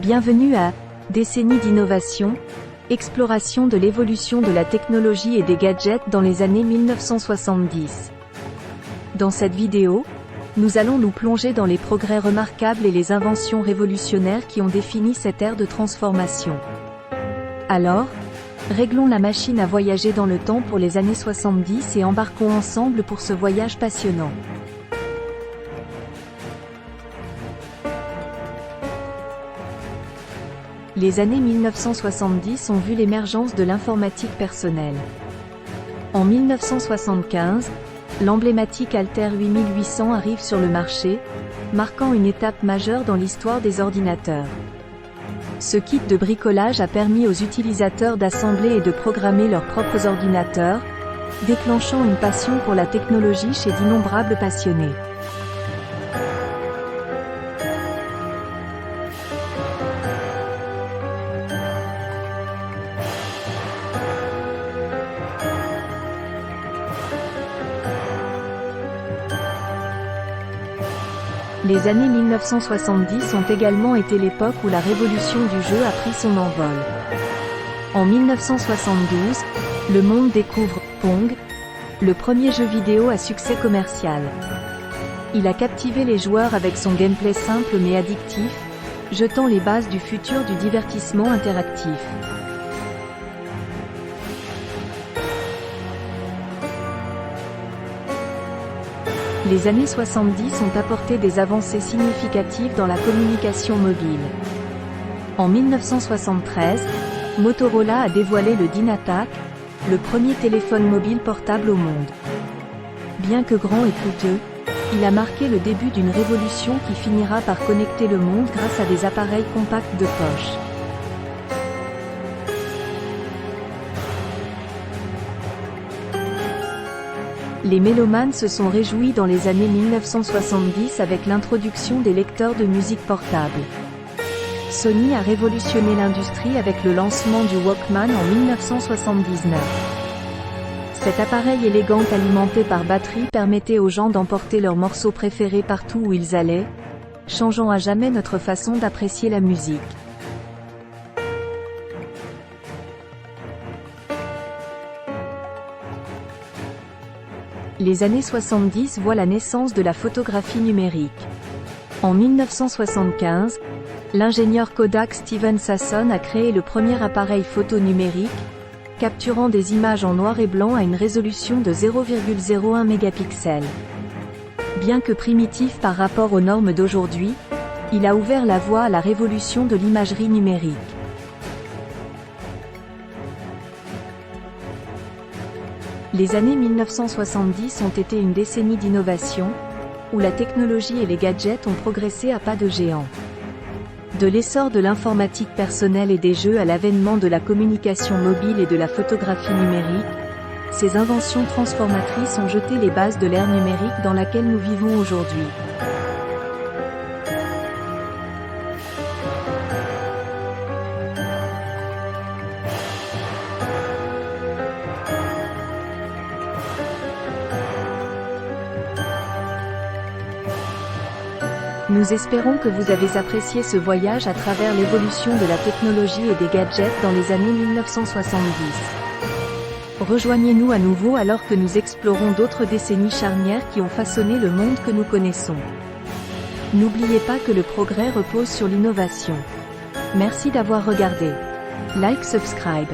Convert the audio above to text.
Bienvenue à Décennie d'innovation, exploration de l'évolution de la technologie et des gadgets dans les années 1970. Dans cette vidéo, nous allons nous plonger dans les progrès remarquables et les inventions révolutionnaires qui ont défini cette ère de transformation. Alors, réglons la machine à voyager dans le temps pour les années 70 et embarquons ensemble pour ce voyage passionnant. Les années 1970 ont vu l'émergence de l'informatique personnelle. En 1975, l'emblématique Altair 8800 arrive sur le marché, marquant une étape majeure dans l'histoire des ordinateurs. Ce kit de bricolage a permis aux utilisateurs d'assembler et de programmer leurs propres ordinateurs, déclenchant une passion pour la technologie chez d'innombrables passionnés. Les années 1970 ont également été l'époque où la révolution du jeu a pris son envol. En 1972, le monde découvre Pong, le premier jeu vidéo à succès commercial. Il a captivé les joueurs avec son gameplay simple mais addictif, jetant les bases du futur du divertissement interactif. Les années 70 ont apporté des avancées significatives dans la communication mobile. En 1973, Motorola a dévoilé le DynaTAC, le premier téléphone mobile portable au monde. Bien que grand et coûteux, il a marqué le début d'une révolution qui finira par connecter le monde grâce à des appareils compacts de poche. Les mélomanes se sont réjouis dans les années 1970 avec l'introduction des lecteurs de musique portables. Sony a révolutionné l'industrie avec le lancement du Walkman en 1979. Cet appareil élégant alimenté par batterie permettait aux gens d'emporter leurs morceaux préférés partout où ils allaient, changeant à jamais notre façon d'apprécier la musique. Les années 70 voient la naissance de la photographie numérique. En 1975, l'ingénieur Kodak Steven Sasson a créé le premier appareil photo numérique, capturant des images en noir et blanc à une résolution de 0,01 mégapixels. Bien que primitif par rapport aux normes d'aujourd'hui, il a ouvert la voie à la révolution de l'imagerie numérique. Les années 1970 ont été une décennie d'innovation, où la technologie et les gadgets ont progressé à pas de géant. De l'essor de l'informatique personnelle et des jeux à l'avènement de la communication mobile et de la photographie numérique, ces inventions transformatrices ont jeté les bases de l'ère numérique dans laquelle nous vivons aujourd'hui. Nous espérons que vous avez apprécié ce voyage à travers l'évolution de la technologie et des gadgets dans les années 1970. Rejoignez-nous à nouveau alors que nous explorons d'autres décennies charnières qui ont façonné le monde que nous connaissons. N'oubliez pas que le progrès repose sur l'innovation. Merci d'avoir regardé. Like, subscribe.